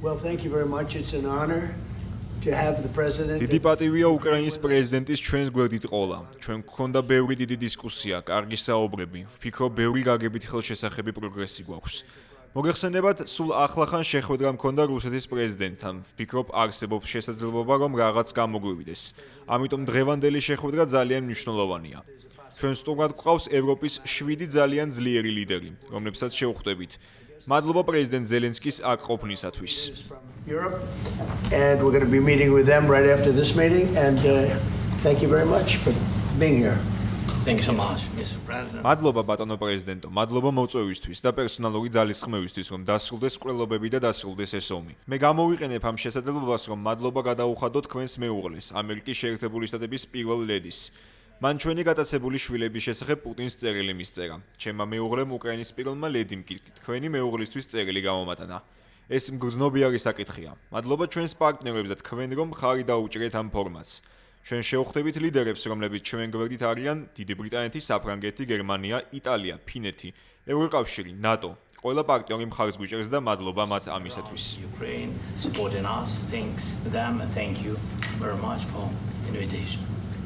Well, thank you very much. It's an honor to have the president. დიდი პატივია უკრაინის პრეზიდენტის ჩვენს გვერდით ყოლა. ჩვენ გქონდა ბევრი დიდი დისკუსია, კარგი საუბრები. ვფიქრობ, ბევრი გაგებით ხელშესახები პროგრესი გვაქვს. მოგეხსენებათ, სულ ახლახან შეხვედრა მქონდა რუსეთის პრეზიდენტთან. ვფიქრობ, არსებობს შესაძლებლობა, რომ რაღაც გამოგვივიდეს. ამიტომ დღევანდელი შეხვედრა ძალიან მნიშვნელოვანია. ჩვენ სტუმრად გვყავს ევროპის 7 ძალიან ძლიერი ლიდერი, რომლებსაც შევხვდებით. მადლობა პრეზიდენტ ზელენსკის აქ ყოფნისათვის. Europe, and we're going to be meeting with them right after this meeting. And thank you very much for being here. Thank you so much, Mr. President. მადლობა ბატონო პრეზიდენტო, მადლობა მოწვევისთვის და პერსონალური ძალისხმევისთვის, რომ დასრულდეს ყრილობები და დასრულდეს ეს ომი. მე გამოვიყენებ ამ შესაძლებლობას, რომ მადლობა გადაუხადო თქვენს მეუღლეს, ამერიკის შეერთებული შტატების პირველ ლედის. მან ჩვენი გატაცებული შვილების შესახებ პუტინს წერილი მისწერა. ჩემმა მეუღლემ უკრაინის პირველმა ლედიმ კი თქვენი მეუღლისთვის წერილი გამომატანა. ეს მგრძნობიარი საკითხია. მადლობა ჩვენს პარტნიორებს და თქვენ რომ ხარი დაუჭრეთ ამ ფორმატს. ჩვენ შევხვდებით ლიდერებს, რომლებიც ჩვენ გვერდით არიან დიდი ბრიტანეთი, საფრანგეთი, გერმანია, იტალია, ფინეთი, ევროკავშირი, ნატო. ყველა პარტნიორი მხარს გვიჭერს და მადლობა მათ ამისათვის. Ukraine supporting us. Thanks to them and thank you very much for invitation.